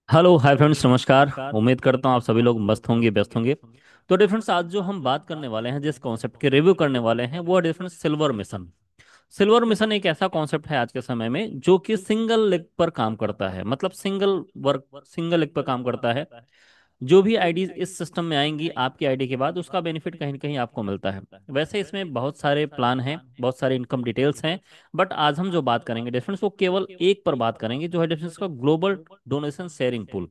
Hello hi friends, नमस्कार। उम्मीद करता हूँ आप सभी लोग मस्त होंगे, व्यस्त होंगे। तो डिफरेंट्स, आज जो हम बात करने वाले हैं, जिस कॉन्सेप्ट के रिव्यू करने वाले हैं, वो है difference silver mission. Silver mission एक ऐसा कॉन्सेप्ट है आज के समय में जो कि सिंगल लेग पर काम करता है, मतलब सिंगल लेग पर काम करता है। जो भी आईडीज इस सिस्टम में आएंगी आपकी आईडी के बाद, उसका बेनिफिट कहीं ना कहीं आपको मिलता है। वैसे इसमें बहुत सारे प्लान हैं, बहुत सारे इनकम डिटेल्स हैं। बट आज हम जो बात करेंगे डिफरेंस, वो केवल एक पर बात करेंगे, जो है डिफरेंस का ग्लोबल डोनेशन शेयरिंग पूल।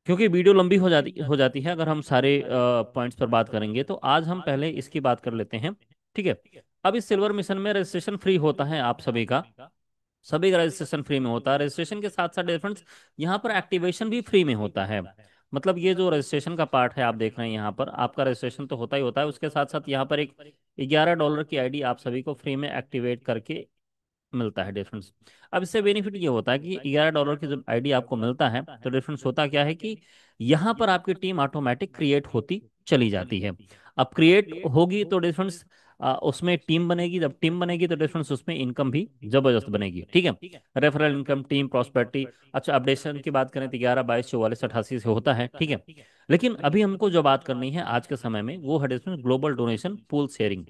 क्योंकि वीडियो लंबी हो जाती है अगर हम सारे पॉइंट्स पर बात करेंगे, तो आज हम पहले इसकी बात कर लेते हैं। ठीक है। अब इस सिल्वर मिशन में रजिस्ट्रेशन फ्री होता है आप सभी का रजिस्ट्रेशन फ्री में होता है। रजिस्ट्रेशन के साथ साथ डिफरेंस यहाँ पर एक्टिवेशन भी फ्री में होता है। मतलब ये जो रजिस्ट्रेशन का पार्ट है, आप देख रहे हैं यहाँ पर आपका रजिस्ट्रेशन तो होता ही होता है, उसके साथ साथ यहाँ पर एक $11 की आईडी आप सभी को फ्री में एक्टिवेट करके मिलता है डिफरेंस। अब इससे बेनिफिट ये होता है कि $11 की जब आईडी आपको मिलता है, तो डिफरेंस होता क्या है कि यहाँ पर आपकी टीम ऑटोमेटिक क्रिएट होती चली जाती है। अब क्रिएट होगी तो डिफरेंस उसमें टीम बनेगी, जब टीम बनेगी तो डिफरेंस उसमें इनकम भी जबरदस्त बनेगी। ठीक है। Referral income, team prosperity. अच्छा, अपडेशन की बात करें तो 11, 22, 44, 88 से होता है। ठीक है। लेकिन अभी हमको जो बात करनी है आज के समय में, वो है difference global donation pool sharing.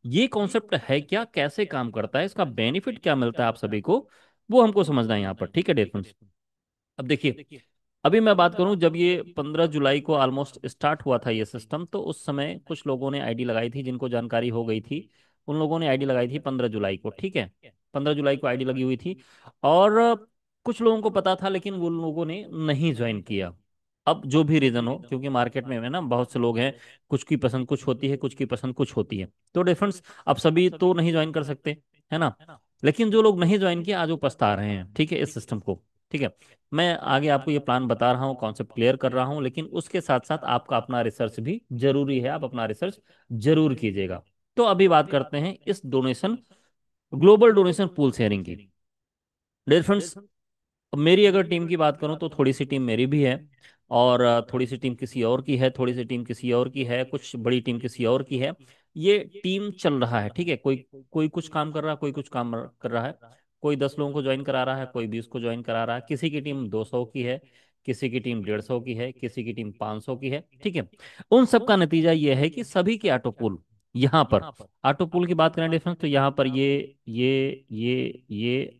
ये कॉन्सेप्ट है क्या, कैसे काम करता है, इसका बेनिफिट क्या मिलता है आप सभी को, वो हमको समझना है यहाँ पर। ठीक है डियर फ्रेंड्स। अब देखिए, अभी मैं बात करूं, जब ये 15 जुलाई को ऑलमोस्ट स्टार्ट हुआ था ये सिस्टम, तो उस समय कुछ लोगों ने आईडी लगाई थी, जिनको जानकारी हो गई थी। उन लोगों ने आईडी लगाई थी 15 जुलाई को। ठीक है। 15 जुलाई को आईडी लगी हुई थी। और कुछ लोगों को पता था, लेकिन वो लोगों ने नहीं ज्वाइन किया। अब जो भी रीजन हो, क्योंकि मार्केट में है ना, बहुत से लोग हैं। कुछ की पसंद कुछ होती है, कुछ की पसंद कुछ होती है। तो डिफरेंस, अब सभी तो नहीं ज्वाइन कर सकते, है ना। लेकिन जो लोग नहीं ज्वाइन किए, आज वो पछता रहे हैं। ठीक है, इस सिस्टम को। ठीक है। मैं आगे आपको ये प्लान बता रहा हूँ, कॉन्सेप्ट क्लियर कर रहा हूँ, लेकिन उसके साथ साथ आपका अपना रिसर्च भी जरूरी है। आप अपना रिसर्च जरूर कीजिएगा। तो अभी बात करते हैं इस donation, global donation pool sharing की। डियर फ्रेंड्स, मेरी अगर टीम की बात करूं, तो थोड़ी सी टीम मेरी भी है। और थोड़ी सी टीम किसी और की है, थोड़ी सी टीम किसी और की है, कुछ बड़ी टीम किसी और की है। ये टीम चल रहा है। ठीक है। कोई कोई कुछ काम कर रहा है, कोई कुछ काम कर रहा है। कोई 10 लोगों को ज्वाइन करा रहा है, कोई 20 को ज्वाइन करा रहा है। किसी की टीम 200 की है, किसी की टीम 150 की है, किसी की टीम 500 की है। ठीक है। उन सब का नतीजा ये है कि सभी के ऑटो यहाँ पर, ऑटो पूल की बात करें डिफरेंस, तो यहाँ पर ये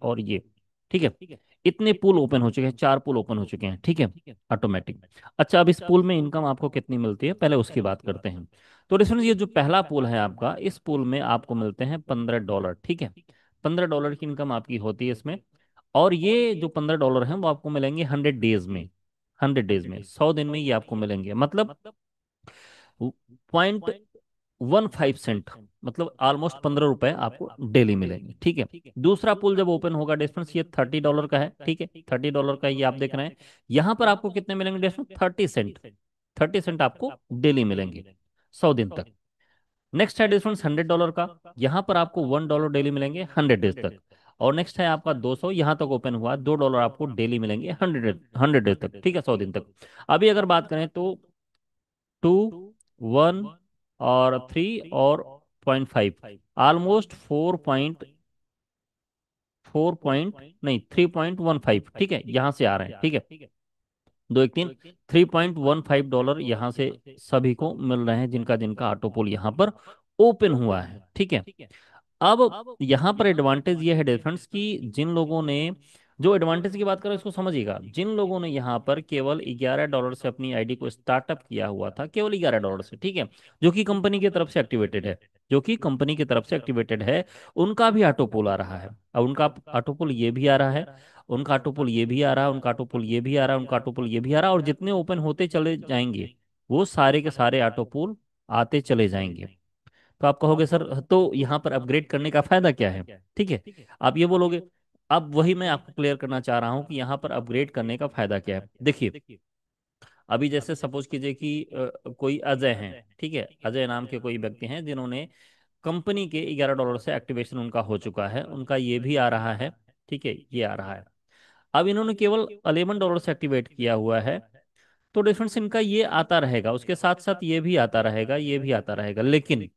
और ये। ठीक है। इतने पूल ओपन हो चुके हैं, 4 पूल ओपन हो चुके हैं। ठीक है। ऑटोमेटिक। अच्छा, अब इस पूल में इनकम आपको कितनी मिलती है, पहले उसकी बात करते हैं। तो डिफरेंस, ये जो पहला पूल है आपका, इस पूल में आपको मिलते हैं $15। ठीक है। $15 की इनकम आपकी होती है इसमें। और ये जो $15 हैं, वो आपको मिलेंगे 100 डेज में। 100 डेज में, 100 दिन में ये आपको मिलेंगे। मतलब 0.15 सेंट, मतलब ऑलमोस्ट ₹15 आपको डेली मिलेंगे। ठीक है। दूसरा पुल जब ओपन होगा डिफरेंस, ये $30 का है। ठीक है। $30 का ये आप देख रहे हैं। यहाँ पर आपको कितने मिलेंगे डिफरेंस, 30 सेंट। 30 सेंट आपको डेली मिलेंगे, 100 दिन तक। नेक्स्ट है डिफरेंस $100 का। यहाँ पर आपको $1 डेली मिलेंगे 100 डेज तक। और नेक्स्ट है आपका 200, यहाँ तक ओपन हुआ, $2 आपको डेली मिलेंगे 100 डेज तक। ठीक है, 100 दिन तक। अभी अगर बात करें तो 2, 1 और 3 और 0.5, ऑलमोस्ट 4 पॉइंट नहीं, 3.15। ठीक है, यहाँ से आ रहे हैं। ठीक है। दो एक तीन, $3.15 यहाँ से सभी को मिल रहे हैं, जिनका जिनका ऑटो पोल यहाँ पर ओपन हुआ है। ठीक है। अब यहाँ पर एडवांटेज ये है डिफरेंस कि जिन लोगों ने, जो एडवांटेज की बात करें इसको समझिएगा, जिन लोगों ने यहाँ पर केवल $11 से अपनी आईडी को स्टार्टअप किया हुआ था, केवल $11 से। ठीक है। जो कि कंपनी की तरफ से एक्टिवेटेड है, जो कि कंपनी की तरफ से एक्टिवेटेड है, उनका भी ऑटो पोल आ रहा है। अब उनका ऑटो पोल ये भी आ रहा है, उनका ऑटो पोल ये भी आ रहा है, उनका ऑटो पोल ये भी आ रहा है, उनका ऑटो पोल ये भी आ रहा है। और जितने ओपन होते चले जाएंगे, वो सारे के सारे ऑटो पोल आते चले जाएंगे। तो आप कहोगे सर, तो यहाँ पर अपग्रेड करने का फायदा क्या है। ठीक है। आप ये बोलोगे। अब वही मैं आपको क्लियर करना चाह रहा हूँ कि यहाँ पर अपग्रेड करने का फायदा क्या है। देखिए, अभी जैसे सपोज कीजिए कि कोई अजय हैं। ठीक है, अजय नाम के कोई व्यक्ति हैं, जिन्होंने कंपनी के $11 से एक्टिवेशन उनका हो चुका है, उनका ये भी आ रहा है। ठीक है, ये आ रहा है। अब इन्होंने केवल $11 से एक्टिवेट किया हुआ है। तो डिफरेंस इनका ये आता रहेगा, उसके साथ साथ ये भी आता रहेगा, ये भी आता रहेगा। लेकिन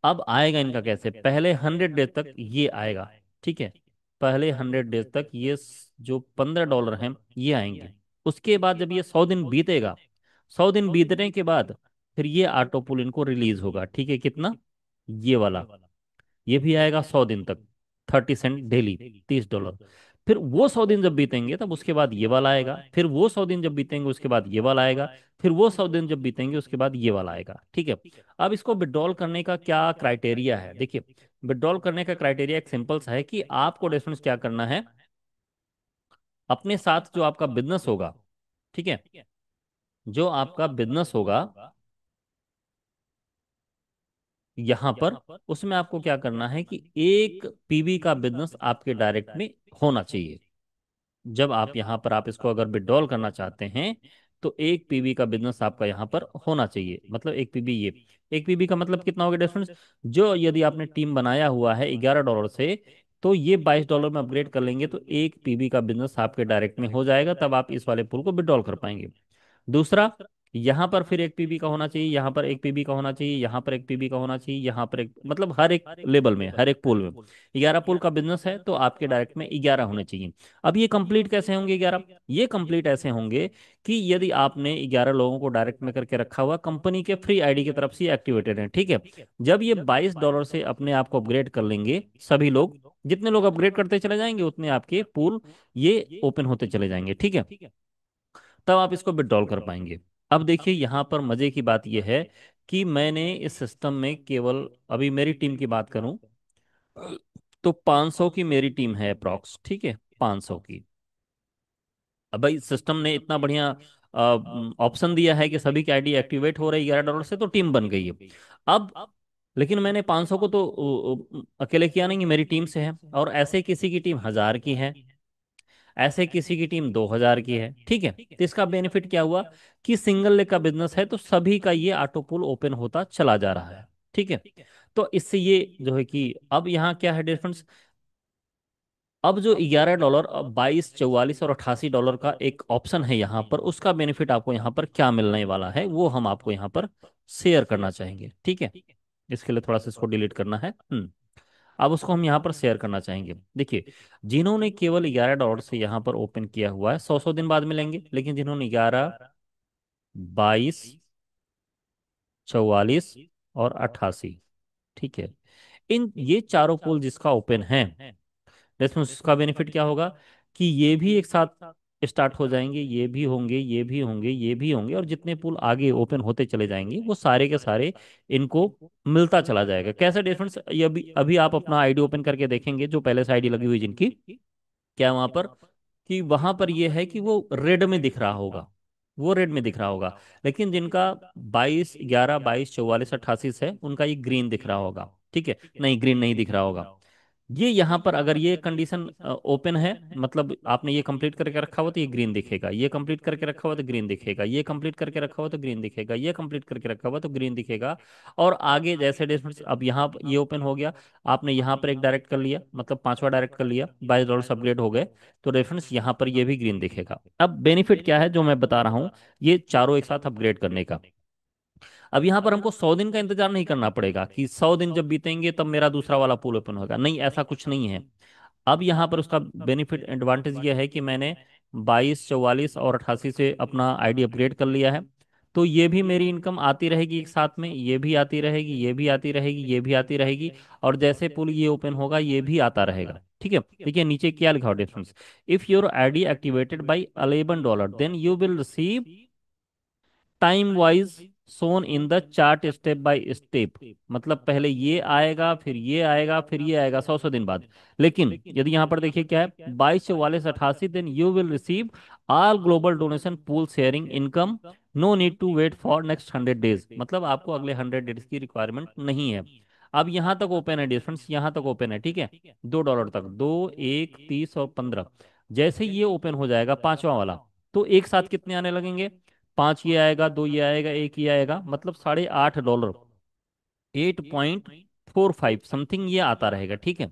अब आएगा इनका कैसे, पहले 100 डेज तक ये आएगा। ठीक है। पहले 100 डेज तक ये जो $15 हैं, ये आएंगे। उसके बाद जब ये 100 दिन बीतेगा, 100 दिन बीतने के बाद फिर ये ऑटो पुल इनको रिलीज होगा, ठीक है, कितना, ये वाला, ये भी आएगा 100 दिन तक, 30 सेंट डेली, $30। फिर वो 100 दिन जब बीतेंगे तब उसके बाद ये वाला आएगा, फिर वो 100 दिन जब बीतेंगे उसके बाद ये वाला आएगा, फिर वो 100 दिन जब बीतेंगे उसके बाद ये वाला आएगा, ठीक है। अब इसको विड्रॉल करने का क्या क्राइटेरिया है, देखिए, विड्रॉल करने का क्राइटेरिया एक सिंपल सा है कि आपको डिफरेंस क्या करना है, अपने साथ जो आपका बिजनेस होगा, ठीक है, जो आपका बिजनेस होगा यहां पर, उसमें आपको क्या करना है कि एक पीवी का बिजनेस आपके डायरेक्ट में होना चाहिए। जब आप यहाँ पर आप इसको अगर विड्रॉल करना चाहते हैं तो एक पीवी का बिजनेस आपका यहाँ पर होना चाहिए, मतलब एक पीवी, ये एक पीवी का मतलब कितना हो गया डिफरेंस, जो यदि आपने टीम बनाया हुआ है $11 से, तो ये $22 में अपग्रेड कर लेंगे तो एक पीवी का बिजनेस आपके डायरेक्ट में हो जाएगा, तब आप इस वाले पूल को विड्रॉल कर पाएंगे। दूसरा, यहाँ पर फिर एक पीबी का होना चाहिए, यहाँ पर एक पीबी का होना चाहिए, यहाँ पर एक पीबी का होना चाहिए, यहाँ पर एक, मतलब हर एक लेवल में, हर एक पूल में 11 पूल का बिजनेस है तो आपके डायरेक्ट में 11 होने चाहिए। अब ये कंप्लीट कैसे होंगे 11, ये कंप्लीट ऐसे होंगे कि यदि आपने 11 लोगों को डायरेक्ट में करके रखा हुआ, कंपनी के फ्री आईडी की तरफ से एक्टिवेटेड है, ठीक है, जब ये $22 से अपने आप को अपग्रेड कर लेंगे सभी लोग, जितने लोग अपग्रेड करते चले जाएंगे उतने आपके पूल ये ओपन होते चले जाएंगे, ठीक है, तब आप इसको विड्रॉल कर पाएंगे। अब देखिए यहाँ पर मजे की बात यह है कि मैंने इस सिस्टम में केवल, अभी मेरी टीम की बात करूं तो 500 की मेरी टीम है अप्रॉक्स, ठीक है, 500 की। अब भाई सिस्टम ने इतना बढ़िया ऑप्शन दिया है कि सभी की आईडी एक्टिवेट हो रही है $11 से, तो टीम बन गई है। अब लेकिन मैंने 500 को तो अकेले किया नहीं, मेरी टीम से है, और ऐसे किसी की टीम 1000 की है, ऐसे किसी की टीम 2000 की है, ठीक है, तो इसका बेनिफिट क्या हुआ कि सिंगल लेग का बिजनेस है तो सभी का ये ऑटो पुल ओपन होता चला जा रहा है, ठीक है। तो इससे ये जो है कि अब यहाँ क्या है डिफरेंस, अब जो $11, अब 22, 44 और $88 का एक ऑप्शन है यहाँ पर, उसका बेनिफिट आपको यहाँ पर क्या मिलने वाला है वो हम आपको यहाँ पर शेयर करना चाहेंगे, ठीक है। इसके लिए थोड़ा सा इसको डिलीट करना है, अब उसको हम यहाँ पर शेयर करना चाहेंगे। देखिए, जिन्होंने केवल $11 से यहाँ पर ओपन किया हुआ है 100 दिन बाद मिलेंगे, लेकिन जिन्होंने 11, 22, 44 और 88, ठीक है, इन ये चारों पोल जिसका ओपन है, इसमें उसका बेनिफिट क्या होगा कि ये भी एक साथ स्टार्ट हो जाएंगे, ये भी होंगे, ये भी होंगे, ये भी होंगे, और जितने पुल आगे ओपन होते चले जाएंगे वो सारे के सारे इनको मिलता चला जाएगा। कैसा डिफरेंस, ये अभी अभी आप अपना आईडी ओपन करके देखेंगे, जो पहले से आईडी लगी हुई जिनकी, क्या वहां पर कि वहां पर ये है कि वो रेड में दिख रहा होगा, वो रेड में दिख रहा होगा, लेकिन जिनका 22, 11, 22, 44, 88 है उनका ये ग्रीन दिख रहा होगा, ठीक है, नहीं ग्रीन नहीं दिख रहा होगा। ये यहाँ पर अगर ये कंडीशन ओपन है, मतलब आपने ये कंप्लीट करके रखा हुआ तो ये ग्रीन दिखेगा, ये कंप्लीट करके रखा हुआ तो ग्रीन दिखेगा, ये कंप्लीट करके रखा हुआ तो ग्रीन दिखेगा, ये कंप्लीट करके रखा हुआ तो ग्रीन दिखेगा। और आगे जैसे डिफरेंस, अब यहाँ ये ओपन हो गया, आपने यहाँ पर एक डायरेक्ट कर लिया, मतलब पांचवा डायरेक्ट कर लिया, $22 अपग्रेड हो गए, तो रेफरेंस यहाँ पर ये भी ग्रीन दिखेगा। अब बेनिफिट क्या है जो मैं बता रहा हूँ, ये चारों एक साथ अपग्रेड करने का। अब यहाँ पर हमको 100 दिन का इंतजार नहीं करना पड़ेगा कि 100 दिन जब बीतेंगे तब मेरा दूसरा वाला पूल ओपन होगा, नहीं, ऐसा कुछ नहीं है। अब यहाँ पर उसका बेनिफिट एडवांटेज ये है कि मैंने 22, 44 और 88 से अपना आईडी अपग्रेड कर लिया है, तो ये भी मेरी इनकम आती रहेगी एक साथ में, ये भी आती रहेगी, ये भी आती रहेगी, ये भी आती रहेगी, और जैसे पुल ये ओपन होगा ये भी आता रहेगा, ठीक है। देखिए नीचे क्या लिखा हो difference, if your ID activated by $11 then you will receive time wise soon in the chart step by step, मतलब पहले ये आएगा, फिर ये आएगा, फिर ये आएगा 100 दिन बाद। लेकिन यदि यहाँ पर देखिए क्या है, 22, 44, 88, then you will receive all global donation pool sharing income, no need to wait for next 100 days, मतलब आपको अगले 100 डेज की रिक्वायरमेंट नहीं है। अब यहाँ तक ओपन है डिफरेंस, यहाँ तक ओपन है, ठीक है, $2 तक, 2, 1, 30 और 15, जैसे ये ओपन हो जाएगा पांचवा वाला, तो एक साथ कितने आने लगेंगे, पांच ये आएगा, दो ये आएगा, एक ये आएगा, मतलब $8.5, 8.45 समथिंग ये आता रहेगा, ठीक है।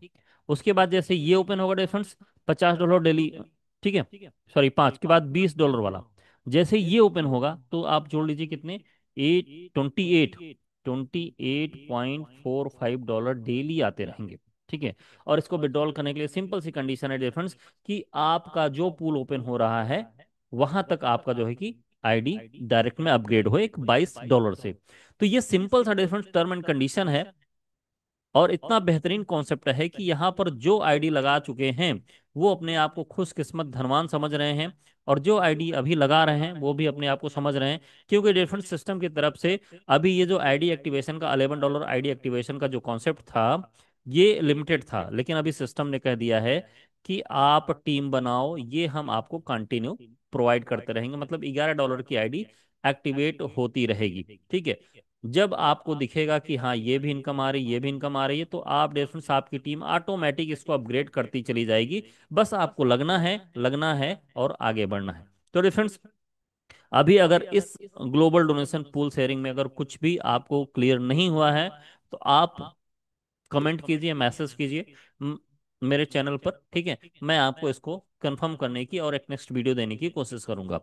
उसके बाद जैसे ये ओपन होगा डिफरेंस, $50 डेली, ठीक है, सॉरी, पांच के बाद $20 वाला, जैसे ये ओपन होगा तो आप जोड़ लीजिए कितने, 28, 28.45 डेली आते रहेंगे, ठीक है। और इसको विड्रॉल करने के लिए सिंपल सी कंडीशन है डिफरेंस कि आपका जो पूल ओपन हो रहा है वहां तक आपका जो है कि आईडी डायरेक्ट में अपग्रेड हो एक $22 से। तो ये सिंपल सा डिफरेंस टर्म एंड कंडीशन है, और इतना बेहतरीन कॉन्सेप्ट है कि यहाँ पर जो आईडी लगा चुके हैं वो अपने आप को खुशकिस्मत धनवान समझ रहे हैं, और जो आईडी अभी लगा रहे हैं वो भी अपने आप को समझ रहे हैं, क्योंकि डिफरेंट सिस्टम की तरफ से अभी ये जो आईडी एक्टिवेशन का $11 आईडी एक्टिवेशन का जो कॉन्सेप्ट था ये लिमिटेड था, लेकिन अभी सिस्टम ने कह दिया है कि आप टीम बनाओ, ये हम आपको कंटिन्यू प्रोवाइड करते रहेंगे, मतलब $11 की आईडी एक्टिवेट होती रहेगी। ठीक है, जब आपको दिखेगा कि हाँ ये भी इनकम आ रही, ये भी इनकम आ रही है, तो आप डेफिनेट्स आपकी टीम ऑटोमेटिक इसको अपग्रेड करती चली जाएगी। बस आपको लगना है और आगे बढ़ना है। तो डिफरेंट्स, अभी अगर इस ग्लोबल डोनेशन पूल शेयरिंग में अगर कुछ भी आपको क्लियर नहीं हुआ है, तो आप कमेंट कीजिए, मैसेज कीजिए मेरे चैनल पर। ठीक है, मैं आपको इसको कंफर्म करने की और एक नेक्स्ट वीडियो देने की कोशिश करूंगा।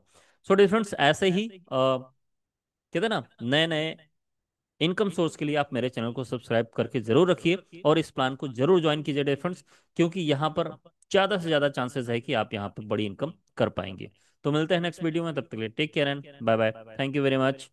सो डिफरेंट्स, ऐसे ही कहते हैं ना, नए नए इनकम सोर्स के लिए आप मेरे चैनल को सब्सक्राइब करके जरूर रखिए और इस प्लान को जरूर ज्वाइन कीजिए डियर फ्रेंड्स, क्योंकि यहाँ पर ज़्यादा से ज़्यादा चांसेस है कि आप यहाँ पर बड़ी इनकम कर पाएंगे। तो मिलते हैं नेक्स्ट वीडियो में, तब तक के लिए take care and bye bye. Thank you very much.